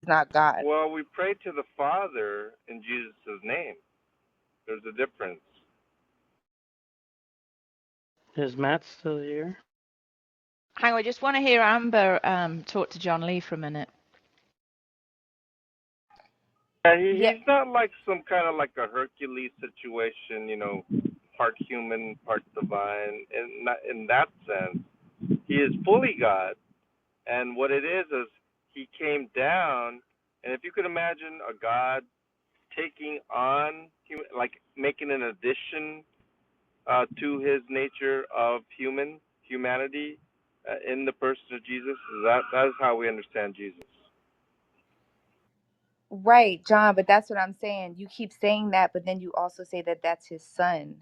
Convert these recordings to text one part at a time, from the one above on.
not God. Well, we pray to the Father in Jesus' name. There's a difference. Is Matt still here? Hang on, I just want to hear Amber talk to John Lee for a minute. Yeah, Yeah. he's not like some kind of like a Hercules situation, part human, part divine. In that sense, he is fully God. And what it is he came down, and if you could imagine a God taking on, like making an addition to his nature of humanity in the person of Jesus, that is how we understand Jesus. Right, John, but that's what I'm saying. You keep saying that, but then you also say that that's his son.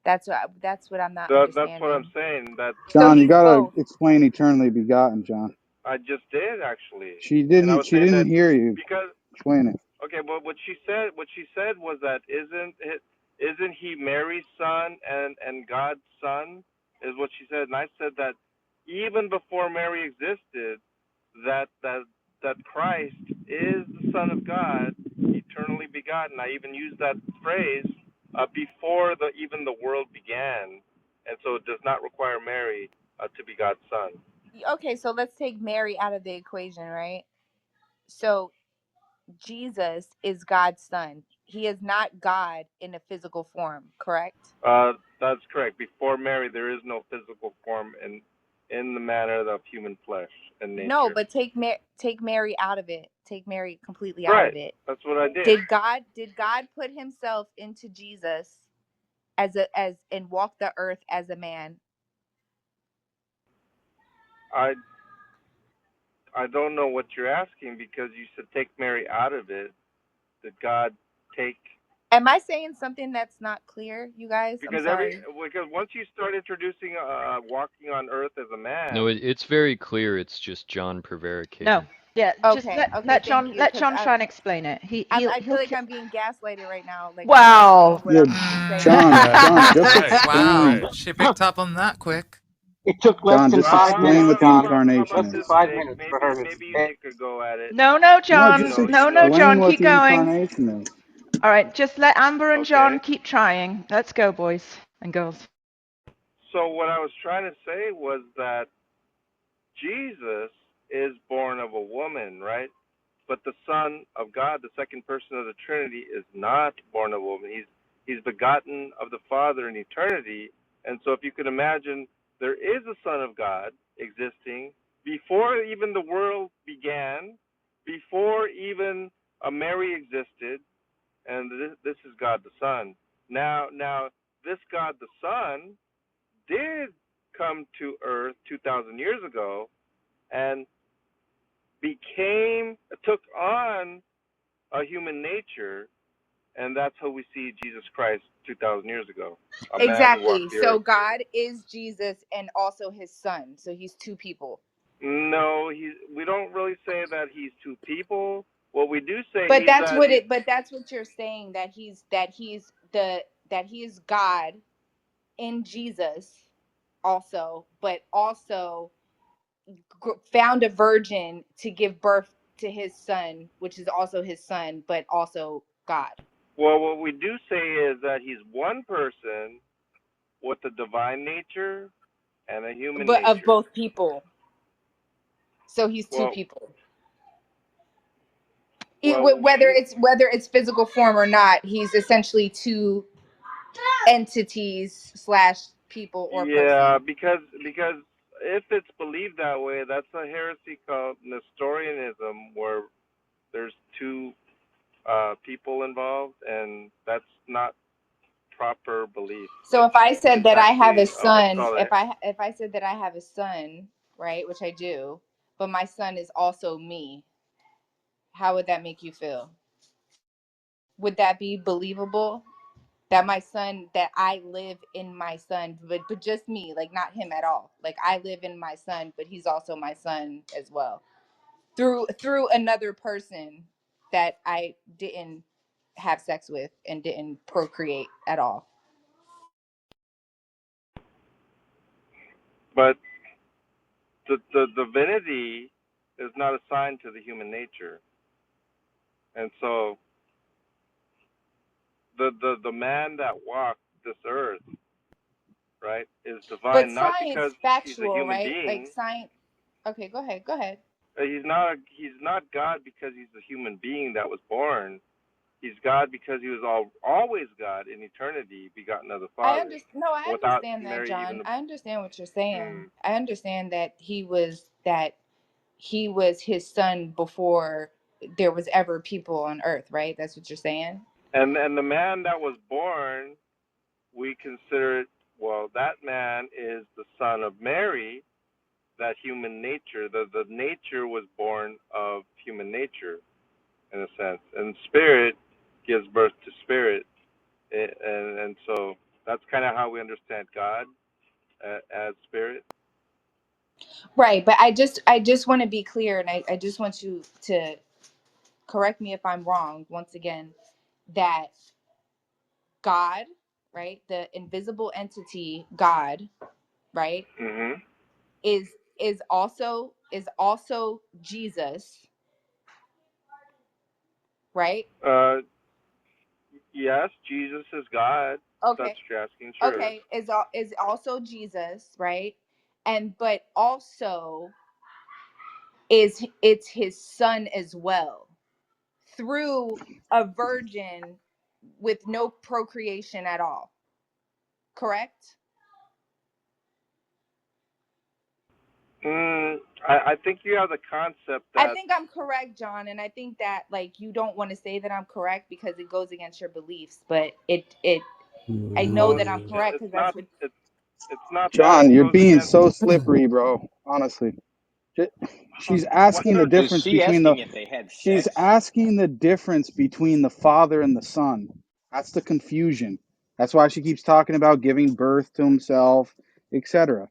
That's what I'm not That's what I'm understanding. saying. That So John, you he's gotta both. explain eternally begotten, John. I just did actually, She and I didn't. was She saying that didn't hear you. because Explain it. okay, but what she said was that isn't he Mary's son and God's son is what she said, and I said that even before Mary existed, that Christ is the Son of God, eternally begotten. I even used that phrase before even the world began, and so it does not require Mary to be God's son. Okay, so let's take Mary out of the equation, right? So Jesus is God's son. He is not God in a physical form, correct? That's correct. Before Mary, there is no physical form in the manner of human flesh and No, nature. but take Mary out of it. Take Mary completely out of Right. it. That's what I did. Did God put himself into Jesus and walk the earth as a man? I don't know what you're asking because you said take Mary out of it. Did God take? Am I saying something that's not clear, you guys? I'm Because sorry. once you start introducing walking on earth as a man. No, it's very clear. It's just John prevaricating. No, yeah, just Okay, let thank John you. Because try and explain it. I feel He'll like I'm being gaslighted right now. Like I'm not Wow. saying what Yeah, I'm saying. John, just Right. Wow. explain. She picked up on that quick. It took less John, than just five explain minutes, what the John. How about incarnation Less than this, is. 5 minutes for her Nick? to Maybe you, say. Nick, could go at it. No, No, John. just No, explain John. what Keep the going. incarnation is. All right, just let Amber and Okay. John keep trying. Let's go, boys and girls. So what I was trying to say was that Jesus is born of a woman, right? But the Son of God, the second person of the Trinity, is not born of a woman. He's begotten of the Father in eternity. And so if you could imagine, there is a Son of God existing before even the world began, before even a Mary existed, and this is God the Son. Now this God the Son did come to earth 2,000 years ago and took on a human nature, and that's how we see Jesus Christ 2,000 years ago, a man who Exactly. walked the So earth. God is Jesus and also his son. So he's two people. No, we don't really say that he's two people. What we do say But is that's that what it but that's what you're saying, that he is God in Jesus also, but also found a virgin to give birth to his son, which is also his son, but also God. well, what we do say is that he's one person with a divine nature and a human But of nature. both people. So he's two Well, people. well, Whether it's physical form or not, he's essentially two entities / people or yeah, person. because if it's believed that way, that's a heresy called Nestorianism, where there's two people involved, and that's not proper belief. So if I said It's that I have actually a what's son, called if I said that I have a son, right, which I do, but my son is also me, how would that make you feel? Would that be believable? That my son, that I live in my son, but just me, like not him at all. Like I live in my son, but he's also my son as well. Through another person that I didn't have sex with and didn't procreate at all. but the divinity is not assigned to the human nature. And so the man that walked this earth, right, is But divine, not because science he's a factual, human right? Like being. science. Okay, go ahead. Go ahead. He's not God because he's a human being that was born. He's God because he was always God in eternity, begotten of the I Father, understand. No, I without understand that, Mary John. even. I understand what you're saying. Mm. I understand that he was his son before there was ever people on earth, right? That's what you're saying. And the man that was born, we consider it. Well, that man is the son of Mary. That human nature, the nature was born of human nature, in a sense, and spirit gives birth to spirit, and so that's kind of how we understand God as spirit. Right, but I just want to be clear, and I just want you to correct me if I'm wrong once again, that God, right, the invisible entity God, right, Mhm. is also Jesus, right? Uh, yes, Jesus is God. If that's Okay. what you're asking. Sure. Okay, is also Jesus, right? And but also it's his son as well, through a virgin with no procreation at all. Correct? I think you have the concept I that. think I'm correct, John, and I think that like you don't want to say that I'm correct because it goes against your beliefs, but it I know Well, that I'm correct because that's what. it's not that John, it you're goes being against. so slippery, bro. Honestly. Ju- She's asking the Is difference she between asking if they had she's sex? asking the difference between the Father and the Son. That's the confusion. That's why she keeps talking about giving birth to himself, etc.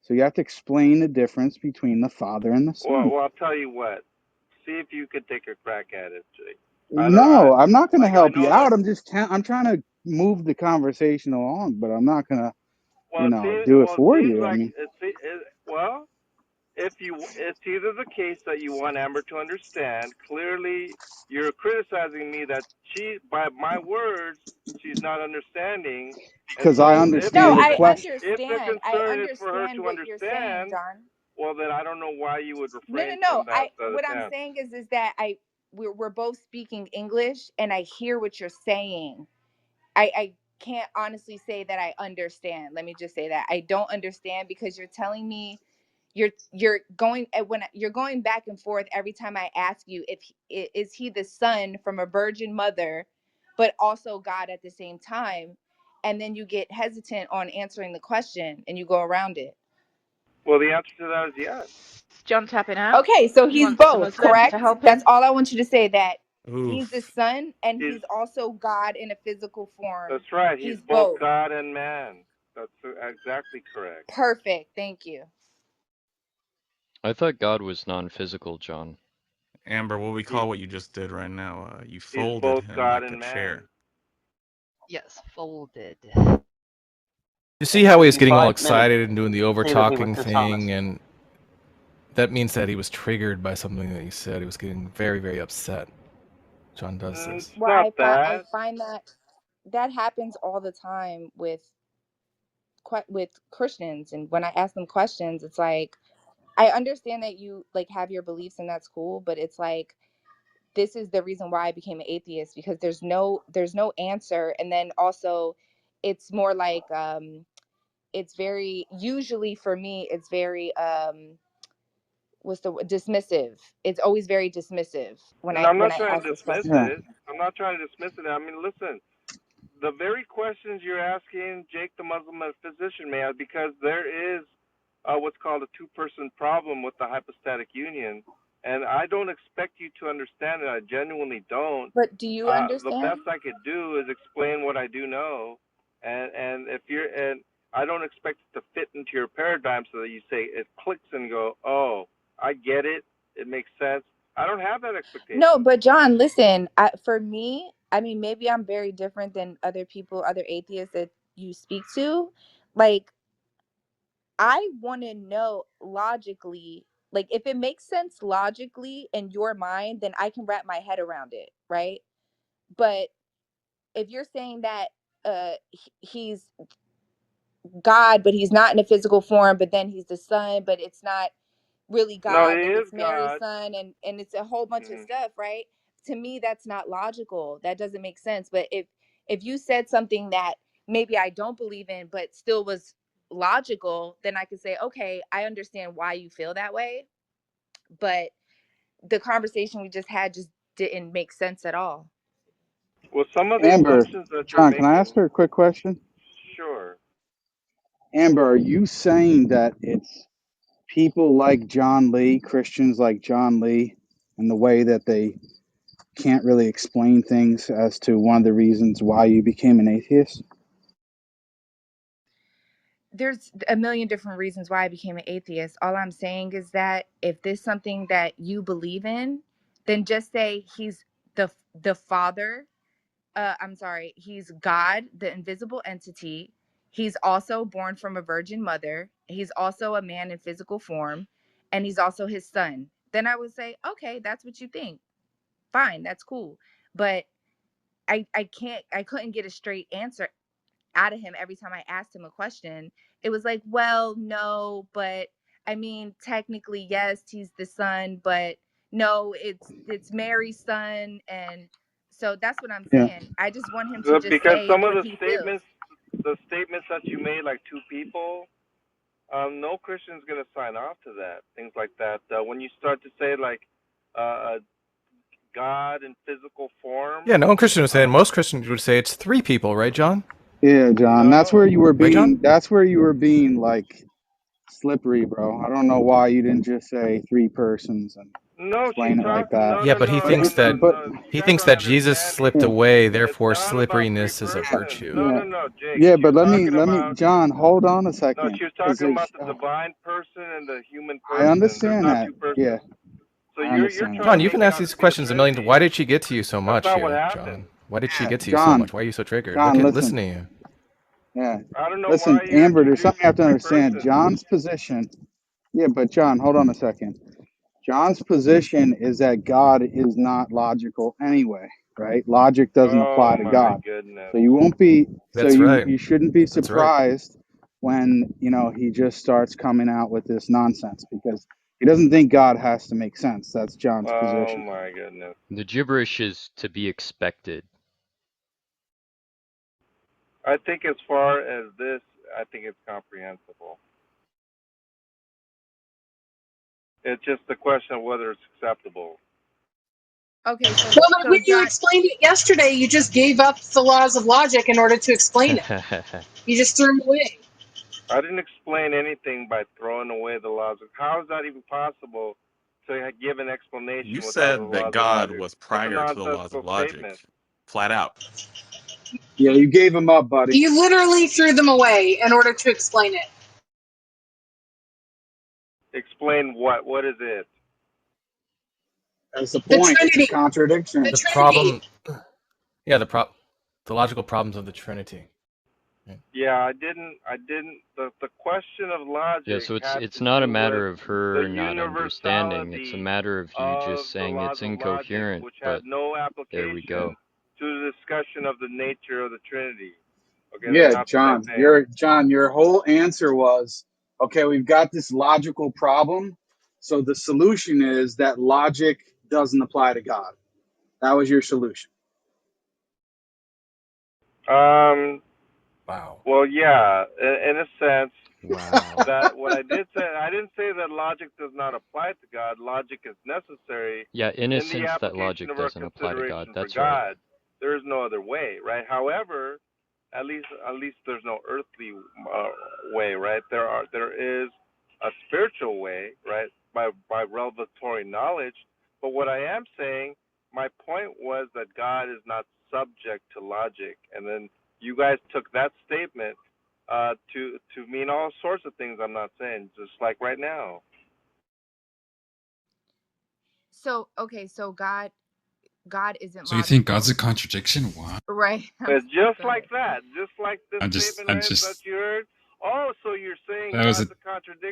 So you have to explain the difference between the Father and the Son. Well, I'll tell you what. See if you could take a crack at it, Jake. I don't. No, I'm not going to I help you know that. out. I'm trying to move the conversation along, but I'm not going to, do it Well, it for seems you. I like mean, well, it's either the case that you want Amber to understand. Clearly, you're criticizing me that by my words, she's not understanding. And because I so, No, understand the I question. if the understand. I concern is for her understand to what you're saying, understand, John. well, then I don't know why you would No, no, refrain no. from that I what I'm attempt. saying is that we're both speaking English and I hear what you're saying. I can't honestly say that I understand. Let me just say that I don't understand because you're telling me you're going when you're going back and forth every time I ask you if is he the son from a virgin mother, but also God at the same time, and then you get hesitant on answering the question and you go around it. Well, the answer to that is yes. Is John tapping out? Okay, so He he's wants the both, Muslim to correct? help That's him. all I want you to say, that he's the Oof. son and He's he's also God in a physical form. That's right. He's He's both both. God and man. That's exactly correct. Perfect. Thank you. I thought God was non-physical, John. Amber, what we He call what you just did right now, you he's folded both him God like a and man. chair. Yes, folded. You see And how he's getting all 55 minutes. excited and doing the over Stay with me with talking this, Thomas. thing, and that means that he was triggered by something that you said. He was getting very, very upset. John does It's this. Well, not I that. find that happens all the time with Christians, and when I ask them questions, it's like I understand that you like have your beliefs and that's cool, but it's like this is the reason why I became an atheist, because there's no answer, and then also it's more like it's very, usually for me it's very what's the dismissive. It's always very dismissive when And I I'm when not I trying ask to this dismiss question. Yeah. it. I'm not trying to dismiss it. I mean, listen, the very questions you're asking Jake the Muslim Metaphysician, man, because there is what's called a two-person problem with the hypostatic union, and I don't expect you to understand it. I genuinely don't. But do you The understand? best I could do is explain what I do know, and I don't expect it to fit into your paradigm so that you say it clicks and go, oh, I get it, it makes sense. I don't have that No, expectation. but John, listen, for me, I mean, maybe I'm very different than other people, other atheists that you speak to. Like, I want to know logically Like, if it makes sense logically in your mind, then I can wrap my head around it, right? But if you're saying that he's God, but he's not in a physical form, but then he's the son, but it's not really No, he God, then is it's Mary's God. son, and it's a whole bunch of stuff, right? To me, that's not logical. That doesn't make sense. But if you said something that maybe I don't believe in, but still was logical, then I could say, okay, I understand why you feel that way. But the conversation we just had just didn't make sense at all. Well, some of the Amber, assumptions that you're John, can I ask making, her a quick question? sure. Amber, are you saying that it's people like John Lee, Christians like John Lee, and the way that they can't really explain things as to one of the reasons why you became an atheist? There's a million different reasons why I became an atheist. All I'm saying is that if there's something that you believe in, then just say he's the father. I'm sorry, he's God, the invisible entity. He's also born from a virgin mother. He's also a man in physical form, and he's also his son. Then I would say, okay, that's what you think. Fine, that's cool. But I couldn't get a straight answer out of him every time I asked him a question. It was like, well, no, but I mean, technically, yes, he's the son, but no, it's Mary's son. And so that's what I'm Yeah. saying. I just want him to just Because say some of what he feels. the statements that you made, like two people, no Christian's gonna sign off to that. Things like that. When you start to say like God in physical form. Yeah, no Christian would say it. Most Christians would say it's three people, right, John? Yeah, John. That's No, where you were Right, John? being. That's where you were being like slippery, bro. I don't know why you didn't just say three persons and no, she explain it like talked. that. No, Yeah, no, but he no, no, thinks no, that But no. You he guys thinks don't that Jesus understand slipped me. yeah, away, It's therefore not about three slipperiness is a persons. virtue. No, yeah, no, no, Jake. yeah. She's But let me, talking about. John, hold on a No, second. she was Is talking it? about the divine person and the human I person. There's understand not that. two Yeah, persons. So I you're understand trying that. John, to you make can it ask out these to be a questions a million. trinity. Why did she get to you so That's much not what here, happened. John? Why did she Yeah, get to you so John, much? Why are you so triggered? John, Listen listen. to you. Yeah, I don't know listen, why you Amber. There's something you introducing have to three understand. persons. John's position. Yeah, but John, hold on a second. John's position is that God is not logical anyway, right? Logic doesn't Oh apply to my God. goodness. So you won't be so That's you right. you shouldn't be That's right. surprised when, he just starts coming out with this nonsense because he doesn't think God has to make sense. That's John's Oh position. my goodness. The gibberish is to be expected. I think as far as this, I think it's comprehensible. It's just a question of whether it's acceptable. Okay, so Well, but so when you John, explained it yesterday, you just gave up the laws of logic in order to explain it. You just threw them away. I didn't explain anything by throwing away the laws of. How is that even possible to give an You explanation without the said that laws of God logic? was That's a prior to the laws of nonsensical logic, statement. flat out. Yeah, you gave him up, buddy. You literally threw them away in order to explain it. Explain what? What is it? That's the The point. It's a Trinity. The contradiction. The Trinity. problem, yeah, the logical problems of the Trinity. Yeah. Yeah, I didn't. The question of Yeah, logic so had it's to not a do with matter of the her not understanding. It's a universality matter of you of just the saying laws it's of logic, incoherent, which had but no there we go. application to the discussion of the nature of the Trinity. Okay, they're Yeah, not the same John. thing. Your whole answer was, okay, we've got this logical problem. So the solution is that logic doesn't apply to God. That was your solution. Um. Wow. Well, yeah, in a sense Wow. that what I did say, I didn't say that logic does not apply to God. Logic is necessary Yeah, in a in the sense that application logic of our doesn't apply to God. consideration for That's right. God. There is no other way, right? However, at least there's no earthly way, right? There is a spiritual way, right? By revelatory knowledge. But what I am saying, my point was that God is not subject to logic, and then you guys took that statement to mean all sorts of things I'm not saying, just like right now. so okay, so God isn't So you think God's a logical, contradiction? What? right? It's just Go like ahead. that, just like this I'm just, statement I'm right that just. you heard. Oh, so you're saying That was God's a a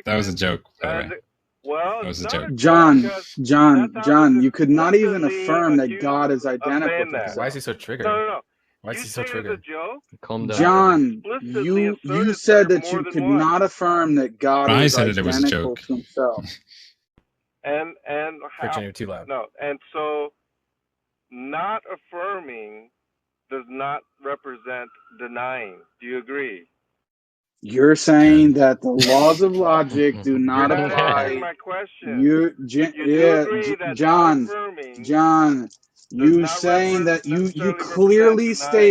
that was a contradiction? joke, by the That way. is, Well, That it's was a not a joke. joke because that John, was you could not even explicitly affirm that God accused is of identical saying to that. Why is himself. he so triggered? No. Why is You he so say it was a triggered? joke. Calm down, I've bro. John, explicitly you asserted said that that more you than could once. not affirm that God I was said it was a identical joke. to himself. And how? Christian, you're too loud. No, and so not affirming does not represent denying. Do you agree? You're saying that the laws of logic do You're not not answering apply. my question. You do agree that not John, affirming does you not saying that necessarily represent denying.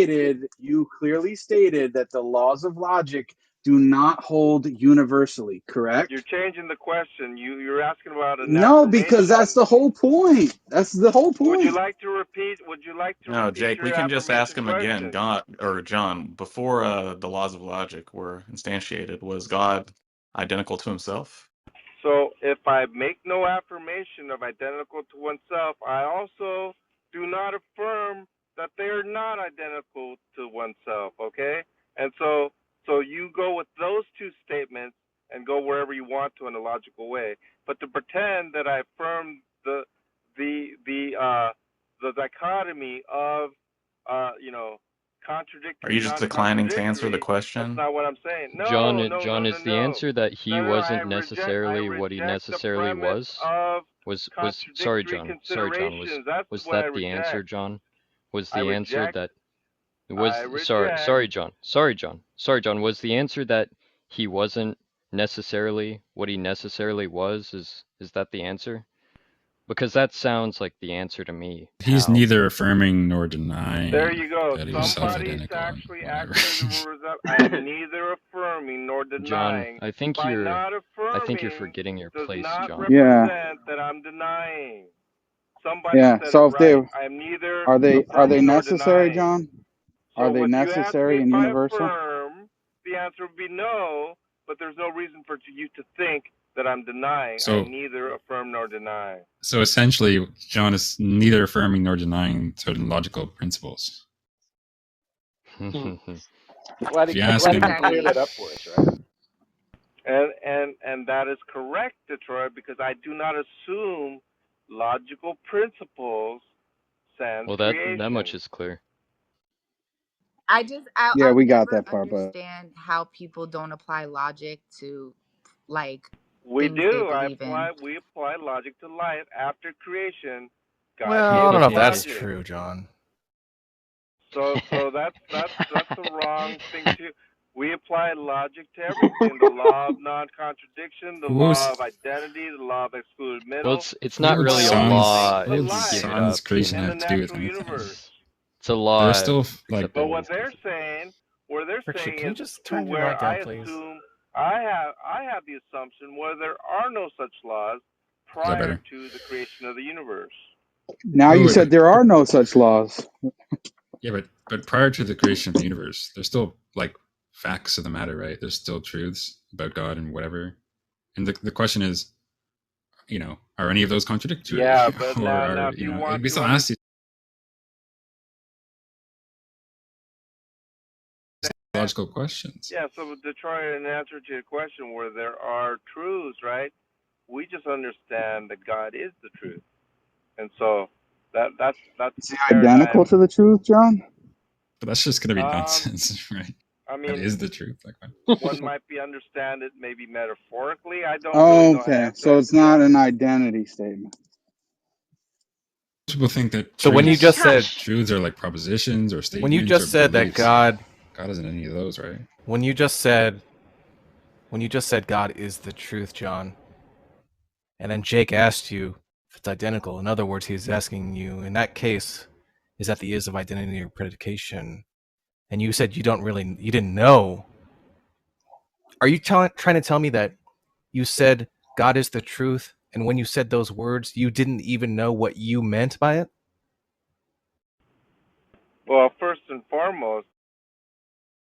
you clearly stated that the laws of logic do not hold universally, You're correct? changing the question. You're asking about an No, because that's affirmation. the whole point. That's the whole Would you point. like to repeat? Would you like to No, repeat Jake, we your can just ask affirmation him again. question? God or John, before the laws of logic were instantiated, was God identical to himself? So if I make no affirmation of identical to oneself, I also do not affirm that they are not identical to oneself, okay? And so you go with those two statements and go wherever you want to in a logical way. But to pretend that I affirm the dichotomy of Are contradictory, you just declining to answer the non-contradictory, that's question? not what I'm saying. John, No, no, no, no, is the no. answer that he No, I wasn't reject necessarily what he the necessarily premise was? of Was sorry, contradictory John. Sorry, John. considerations. That's Was what I that the answer, reject. John? Was I the answer reject. that I was reject. John. Sorry, John. Sorry, John. Was the answer that he wasn't necessarily what he necessarily was? Is that the answer? Because that sounds like the answer to me. He's How? neither affirming nor There denying you go. that he's Somebody's self-identical and actually whatever. acted the rules up. I am neither affirming nor John, denying. I think By you're not affirming forgetting your does place, not John. Yeah, represent that I'm denying. Somebody yeah. said it So if they right. I am neither are they affirming nor necessary, denying. John? Are So they if you ask me necessary if and I universal? affirm, the answer would be no, but there's no reason for you to think that I'm denying. I So neither affirm nor deny. so essentially, John is neither affirming nor denying certain logical principles. Glad If you ask Yeah, him, exactly. that up for us, right? And that is correct, Detroit, because I do not assume logical principles sans Well, that much creation. is clear. Yeah, I'll we got never that part, but understand how people don't apply logic to like We things they do. believe in. We apply logic to life after creation. God Well, gave I don't us know if that's logic. true, John. So that's the wrong thing too. We apply logic to everything: the law of non-contradiction, the who law was of identity, the law of excluded Well, middle. it's We not who would apply really a all these things law Who to if would you give life it Son's up, you creation in know. the have to do with natural anything? universe. It's a There's law, still like except that But it what is they're different. saying, Friction, can you is just to turn your where mic I down, please? assume I have the assumption where there are no such laws is that prior better? to the creation of the universe. now Wait, you wait, said there are no such laws. yeah, but prior to the creation of the universe, there's still like facts of the matter, right? There's still truths about God and whatever. And the question is, are any of those contradictory? Yeah, but Or now are, if you want we to still ask these logical questions. Yeah, so Detroit, in answer to your question, where there are truths, right? We just understand that God is the truth, and so that's Is the he identical paradigm. to the truth, John? But that's just going to be Um, nonsense, right? I That mean, is the truth. Like, one might be understand it maybe metaphorically. I don't really know how to Okay, answer so that, it's not Detroit. an identity statement. people think that So when you just said truths are like propositions or statements when you just or said that beliefs. God isn't any of those, right? when you just said God is the truth, John, and then Jake asked you if it's identical. In other words, he's asking you, in that case, is that the is of identity or predication? And you said you didn't know. Are you trying to tell me that you said God is the truth, and when you said those words, you didn't even know what you meant by it? Well, first and foremost,